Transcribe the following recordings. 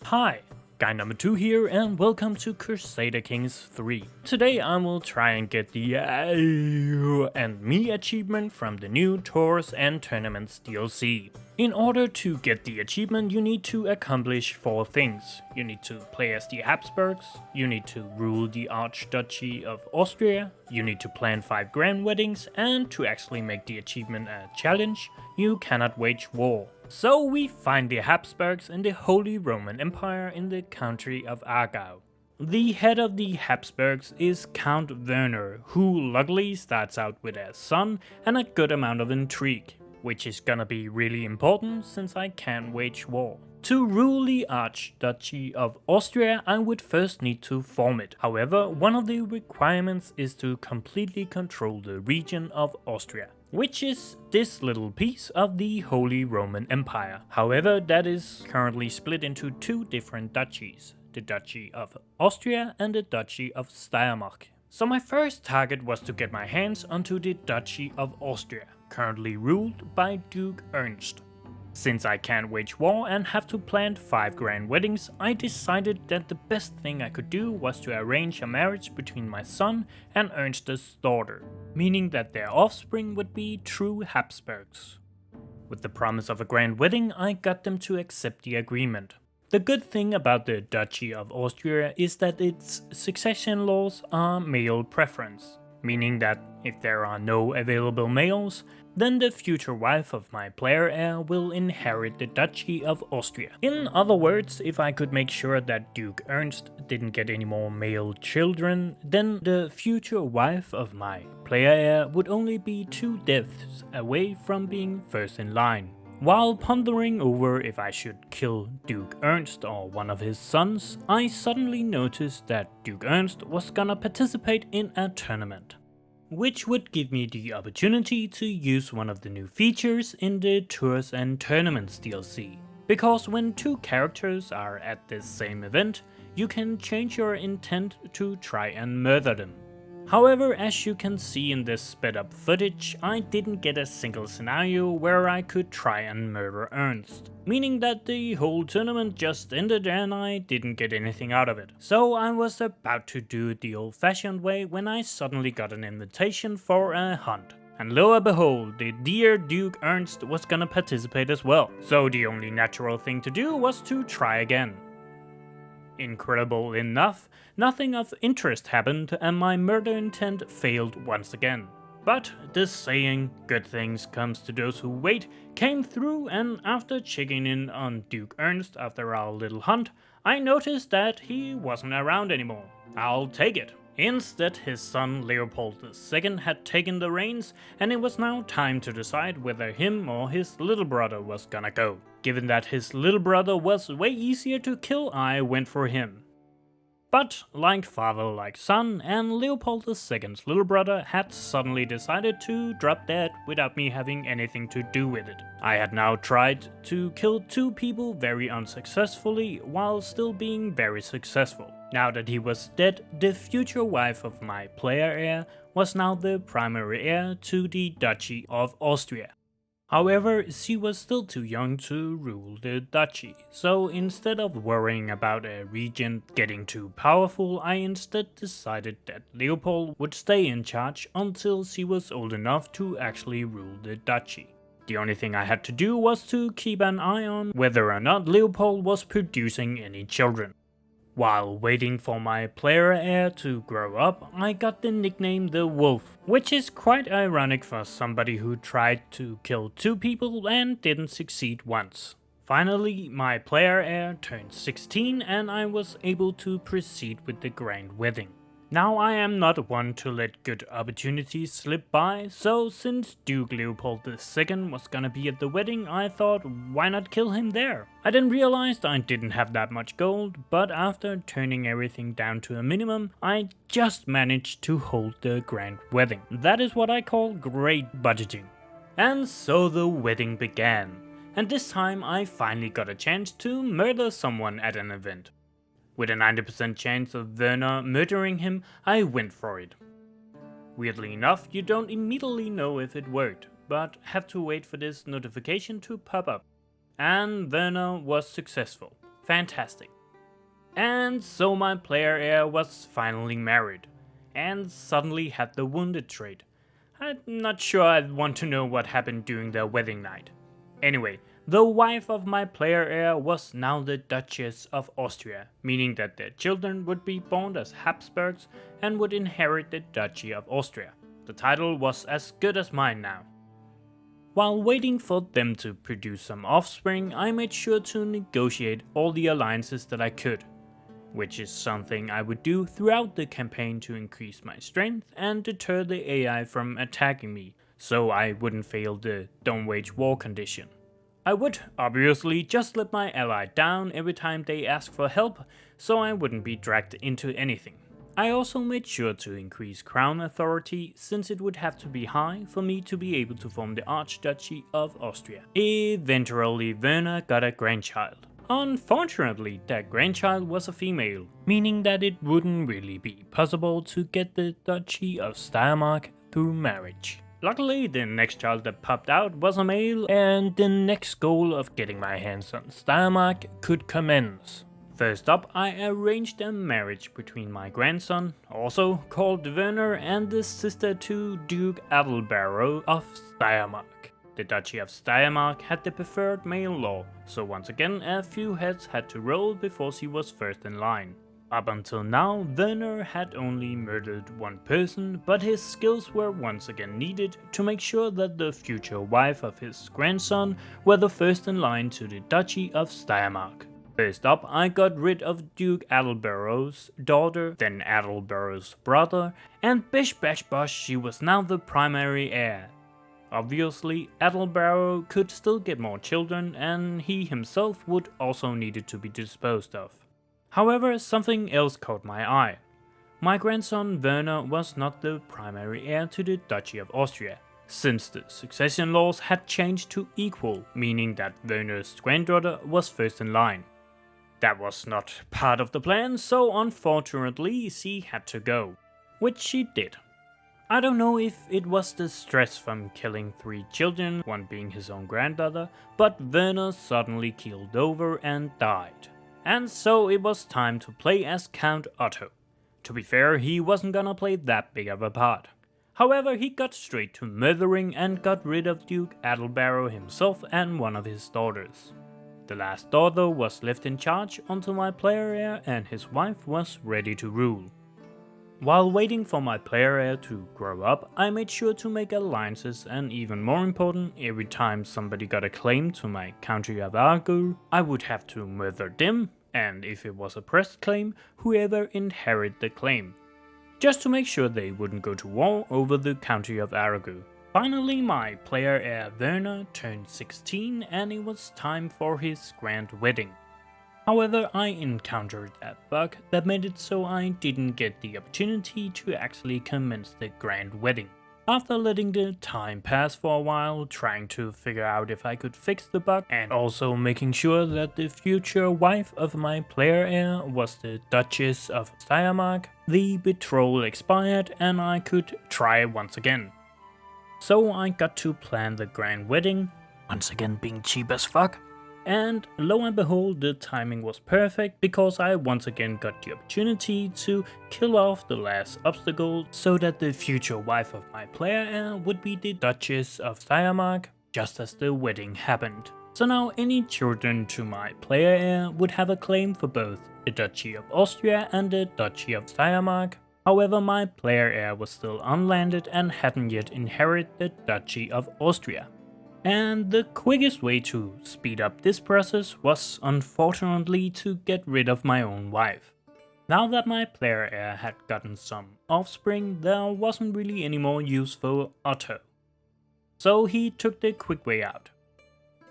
Hi, guy number 2 here and welcome to Crusader Kings 3. Today I will try and get the A.E.I.O.U and me achievement from the new Tours and Tournaments DLC. In order to get the achievement you need to accomplish 4 things. You need to play as the Habsburgs, you need to rule the Archduchy of Austria, you need to plan 5 grand weddings, and to actually make the achievement a challenge, you cannot wage war. So we find the Habsburgs in the Holy Roman Empire in the country of A.E.I.O.U. The head of the Habsburgs is Count Werner, who luckily starts out with a son and a good amount of intrigue, which is gonna be really important since I can't wage war. To rule the Archduchy of Austria, I would first need to form it. However, one of the requirements is to completely control the region of Austria, which is this little piece of the Holy Roman Empire. However, that is currently split into 2 different duchies, the Duchy of Austria and the Duchy of Steiermark. So my first target was to get my hands onto the Duchy of Austria, currently ruled by Duke Ernst. Since I can't wage war and have to plan 5 grand weddings, I decided that the best thing I could do was to arrange a marriage between my son and Ernst's daughter, meaning that their offspring would be true Habsburgs. With the promise of a grand wedding, I got them to accept the agreement. The good thing about the Duchy of Austria is that its succession laws are male preference, meaning that if there are no available males, then the future wife of my player heir will inherit the Duchy of Austria. In other words, if I could make sure that Duke Ernst didn't get any more male children, then the future wife of my player heir would only be 2 deaths away from being first in line. While pondering over if I should kill Duke Ernst or one of his sons, I suddenly noticed that Duke Ernst was gonna participate in a tournament, which would give me the opportunity to use one of the new features in the Tours and Tournaments DLC. Because when 2 characters are at the same event, you can change your intent to try and murder them. However, as you can see in this sped up footage, I didn't get a single scenario where I could try and murder Ernst, meaning that the whole tournament just ended and I didn't get anything out of it. So I was about to do it the old-fashioned way when I suddenly got an invitation for a hunt. And lo and behold, the dear Duke Ernst was gonna participate as well. So the only natural thing to do was to try again. Incredible enough, nothing of interest happened and my murder intent failed once again. But this saying, good things comes to those who wait, came through, and after checking in on Duke Ernst after our little hunt, I noticed that he wasn't around anymore. I'll take it. Instead, his son Leopold II had taken the reins, and it was now time to decide whether him or his little brother was gonna go. Given that his little brother was way easier to kill, I went for him. But like father like son, and Leopold II's little brother had suddenly decided to drop dead without me having anything to do with it. I had now tried to kill 2 people very unsuccessfully while still being very successful. Now that he was dead, the future wife of my player heir was now the primary heir to the Duchy of Austria. However, she was still too young to rule the duchy, so instead of worrying about a regent getting too powerful, I instead decided that Leopold would stay in charge until she was old enough to actually rule the duchy. The only thing I had to do was to keep an eye on whether or not Leopold was producing any children. While waiting for my player heir to grow up, I got the nickname the Wolf, which is quite ironic for somebody who tried to kill 2 people and didn't succeed once. Finally, my player heir turned 16 and I was able to proceed with the grand wedding. Now I am not one to let good opportunities slip by, so since Duke Leopold II was gonna be at the wedding, I thought why not kill him there? I then realized I didn't have that much gold, but after turning everything down to a minimum, I just managed to hold the grand wedding. That is what I call great budgeting. And so the wedding began, and this time I finally got a chance to murder someone at an event. With a 90% chance of Werner murdering him, I went for it. Weirdly enough, you don't immediately know if it worked, but have to wait for this notification to pop up. And Werner was successful. Fantastic. And so my player heir was finally married, and suddenly had the wounded trait. I'm not sure I'd want to know what happened during their wedding night. Anyway, the wife of my player heir was now the Duchess of Austria, meaning that their children would be born as Habsburgs and would inherit the Duchy of Austria. The title was as good as mine now. While waiting for them to produce some offspring, I made sure to negotiate all the alliances that I could, which is something I would do throughout the campaign to increase my strength and deter the AI from attacking me, so I wouldn't fail the don't wage war condition. I would, obviously, just let my ally down every time they ask for help, so I wouldn't be dragged into anything. I also made sure to increase crown authority, since it would have to be high for me to be able to form the Archduchy of Austria. Eventually, Werner got a grandchild. Unfortunately, that grandchild was a female, meaning that it wouldn't really be possible to get the Duchy of Steiermark through marriage. Luckily, the next child that popped out was a male, and the next goal of getting my hands on Steiermark could commence. First up, I arranged a marriage between my grandson, also called Werner, and the sister to Duke Adalbaro of Steiermark. The Duchy of Steiermark had the preferred male law, so once again a few heads had to roll before she was first in line. Up until now, Werner had only murdered one person, but his skills were once again needed to make sure that the future wife of his grandson were the first in line to the Duchy of Steiermark. First up, I got rid of Duke Adalbaro's daughter, then Adalbaro's brother, and bish bash bosh, she was now the primary heir. Obviously, Adalbaro could still get more children, and he himself would also needed to be disposed of. However, something else caught my eye. My grandson Werner was not the primary heir to the Duchy of Austria, since the succession laws had changed to equal, meaning that Werner's granddaughter was first in line. That was not part of the plan, so unfortunately she had to go, which she did. I don't know if it was the stress from killing 3 children, one being his own granddaughter, but Werner suddenly keeled over and died. And so it was time to play as Count Otto. To be fair, he wasn't gonna play that big of a part. However, he got straight to murdering and got rid of Duke Adalbaro himself and one of his daughters. The last daughter was left in charge until my player heir and his wife was ready to rule. While waiting for my player heir to grow up, I made sure to make alliances, and even more important, every time somebody got a claim to my country of A.E.I.O.U, I would have to murder them, and if it was a pressed claim, whoever inherited the claim, just to make sure they wouldn't go to war over the country of A.E.I.O.U. Finally, my player heir Werner turned 16 and it was time for his grand wedding. However, I encountered a bug that made it so I didn't get the opportunity to actually commence the grand wedding. After letting the time pass for a while, trying to figure out if I could fix the bug, and also making sure that the future wife of my player heir was the Duchess of Steiermark, the betrothal expired and I could try once again. So I got to plan the grand wedding, once again being cheap as fuck, and lo and behold, the timing was perfect because I once again got the opportunity to kill off the last obstacle so that the future wife of my player heir would be the Duchess of Steiermark just as the wedding happened. So now any children to my player heir would have a claim for both the Duchy of Austria and the Duchy of Steiermark. However, my player heir was still unlanded and hadn't yet inherited the Duchy of Austria. And the quickest way to speed up this process was unfortunately to get rid of my own wife. Now that my player heir had gotten some offspring, there wasn't really any more use for Otto. So he took the quick way out.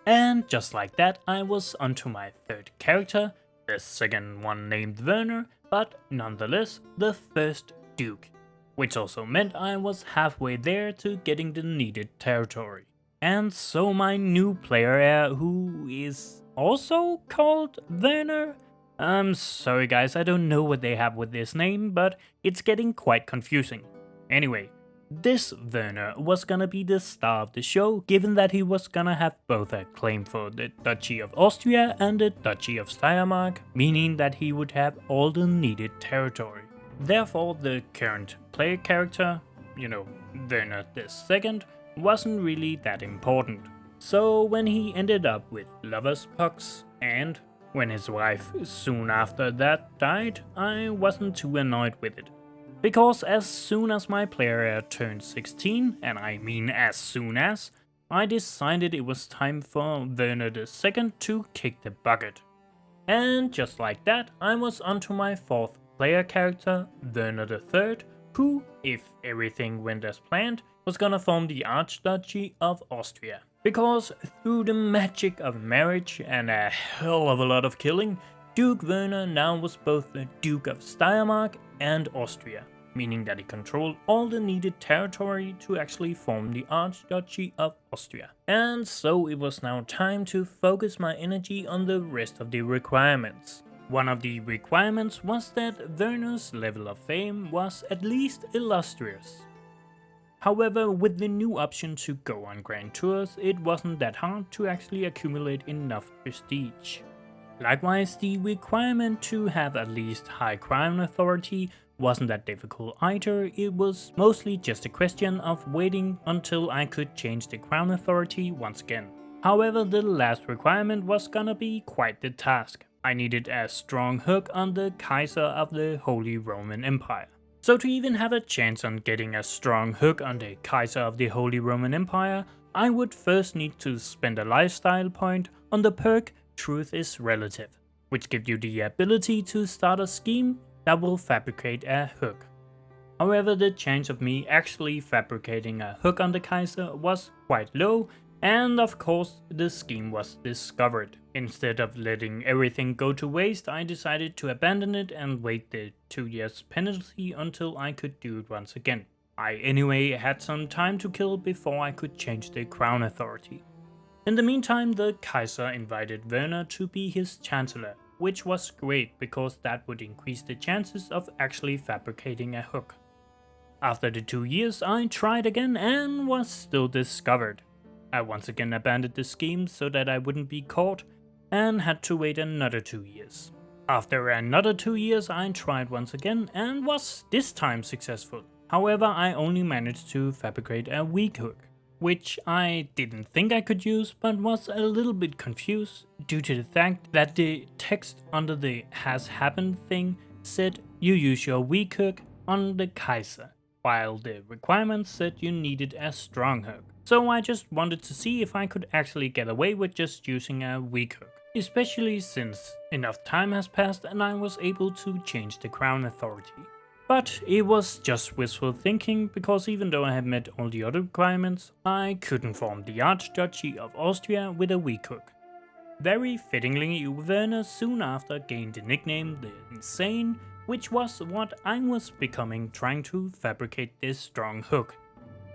And just like that, I was onto my third character, the second one named Werner, but nonetheless the first Duke, which also meant I was halfway there to getting the needed territory. And so my new player heir, who is also called Werner? I'm sorry guys, I don't know what they have with this name, but it's getting quite confusing. Anyway, This Werner was gonna be the star of the show, given that he was gonna have both a claim for the Duchy of Austria and the Duchy of Steiermark, meaning that he would have all the needed territory. Therefore, the current player character, Werner II, wasn't really that important. So when he ended up with lover's pucks, and when his wife soon after that died, I wasn't too annoyed with it. Because as soon as my player turned 16, and I mean as soon as, I decided it was time for Werner II to kick the bucket. And just like that, I was onto my fourth player character, Werner III, who, if everything went as planned, was gonna form the Archduchy of Austria. Because through the magic of marriage and a hell of a lot of killing, Duke Werner now was both the Duke of Steiermark and Austria, meaning that he controlled all the needed territory to actually form the Archduchy of Austria. And so it was now time to focus my energy on the rest of the requirements. One of the requirements was that Werner's level of fame was at least illustrious. However, with the new option to go on grand tours, it wasn't that hard to actually accumulate enough prestige. Likewise, the requirement to have at least high crown authority wasn't that difficult either. It was mostly just a question of waiting until I could change the crown authority once again. However, the last requirement was gonna be quite the task. I needed a strong hook on the Kaiser of the Holy Roman Empire. So to even have a chance on getting a strong hook on the Kaiser of the Holy Roman Empire, I would first need to spend a lifestyle point on the perk Truth is Relative, which gives you the ability to start a scheme that will fabricate a hook. However, the chance of me actually fabricating a hook on the Kaiser was quite low, and of course the scheme was discovered. Instead of letting everything go to waste, I decided to abandon it and wait the 2 years penalty until I could do it once again. I anyway had some time to kill before I could change the crown authority. In the meantime, the Kaiser invited Werner to be his chancellor, which was great because that would increase the chances of actually fabricating a hook. After the 2 years, I tried again and was still discovered. I once again abandoned the scheme so that I wouldn't be caught and had to wait another 2 years. After another 2 years, I tried once again and was this time successful. However, I only managed to fabricate a weak hook, which I didn't think I could use, but was a little bit confused due to the fact that the text under the has happened thing said you use your weak hook on the Kaiser, while the requirements said you needed a strong hook. So I just wanted to see if I could actually get away with just using a weak hook, especially since enough time has passed and I was able to change the crown authority. But it was just wishful thinking, because even though I had met all the other requirements, I couldn't form the Archduchy of Austria with a weak hook. Very fittingly, Werner soon after gained the nickname the Insane, which was what I was becoming trying to fabricate this strong hook.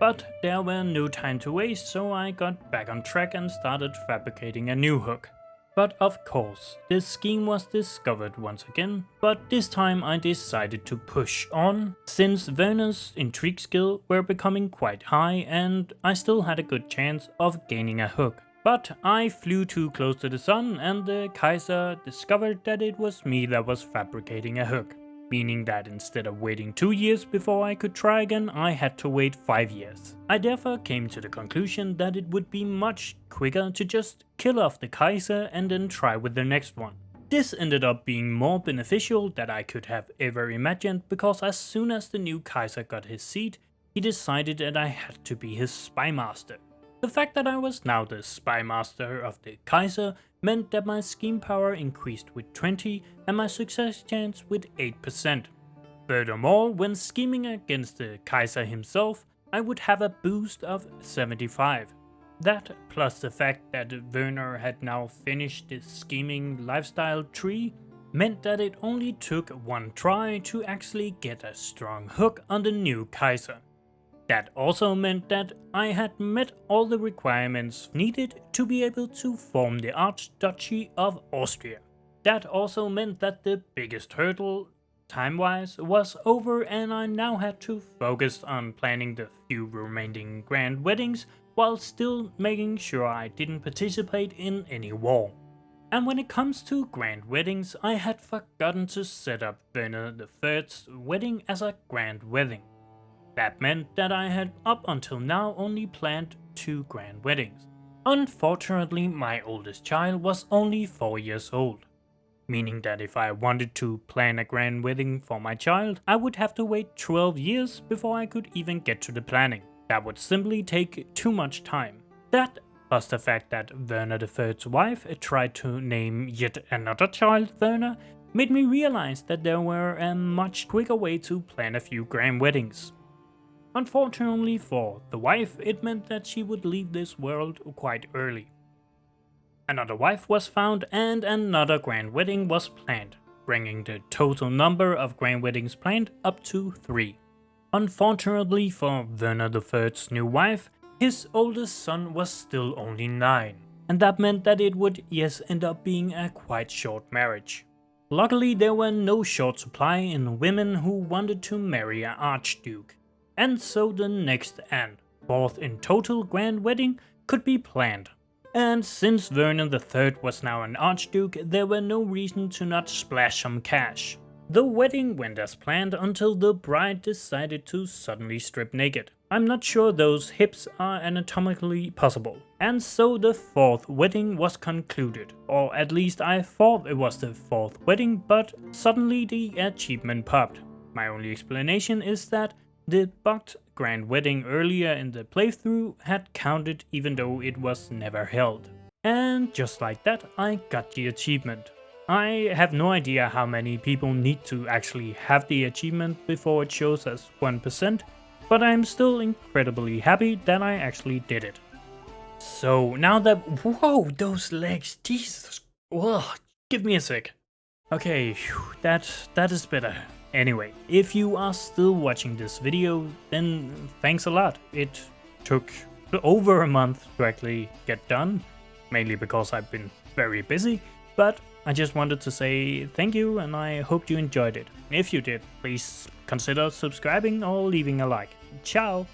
But there were no time to waste, so I got back on track and started fabricating a new hook. But of course, this scheme was discovered once again, but this time I decided to push on, since Werner's intrigue skill were becoming quite high and I still had a good chance of gaining a hook. But I flew too close to the sun and the Kaiser discovered that it was me that was fabricating a hook, meaning that instead of waiting 2 years before I could try again, I had to wait 5 years. I therefore came to the conclusion that it would be much quicker to just kill off the Kaiser and then try with the next one. This ended up being more beneficial than I could have ever imagined, because as soon as the new Kaiser got his seat, he decided that I had to be his spy master. The fact that I was now the spy master of the Kaiser meant that my scheme power increased with 20 and my success chance with 8%. Furthermore, when scheming against the Kaiser himself, I would have a boost of 75. That, plus the fact that Werner had now finished the scheming lifestyle tree, meant that it only took one try to actually get a strong hook on the new Kaiser. That also meant that I had met all the requirements needed to be able to form the Archduchy of Austria. That also meant that the biggest hurdle time-wise, was over, and I now had to focus on planning the few remaining grand weddings while still making sure I didn't participate in any war. And when it comes to grand weddings, I had forgotten to set up Werner III's wedding as a grand wedding. That meant that I had up until now only planned 2 grand weddings. Unfortunately, my oldest child was only 4 years old, meaning that if I wanted to plan a grand wedding for my child, I would have to wait 12 years before I could even get to the planning. That would simply take too much time. That, plus the fact that Werner III's wife tried to name yet another child Werner, made me realize that there were a much quicker way to plan a few grand weddings. Unfortunately for the wife, it meant that she would leave this world quite early. Another wife was found and another grand wedding was planned, bringing the total number of grand weddings planned up to 3. Unfortunately for Werner III's new wife, his oldest son was still only 9, and that meant that it would end up being a quite short marriage. Luckily, there were no short supply in women who wanted to marry an archduke, and so the next and 4th in total grand wedding could be planned. And since Werner III was now an archduke, there were no reason to not splash some cash. The wedding went as planned until the bride decided to suddenly strip naked. I'm not sure those hips are anatomically possible. And so the 4th wedding was concluded, or at least I thought it was the 4th wedding, but suddenly the achievement popped. My only explanation is that the bugged grand wedding earlier in the playthrough had counted even though it was never held. And just like that, I got the achievement. I have no idea how many people need to actually have the achievement before it shows as 1%, but I'm still incredibly happy that I actually did it. So now that, whoa, those legs, Jesus, whoa, give me a sec. Okay, that is better. Anyway, if you are still watching this video, then thanks a lot. It took over a month to actually get done, mainly because I've been very busy, but I just wanted to say thank you and I hope you enjoyed it. If you did, please consider subscribing or leaving a like. Ciao!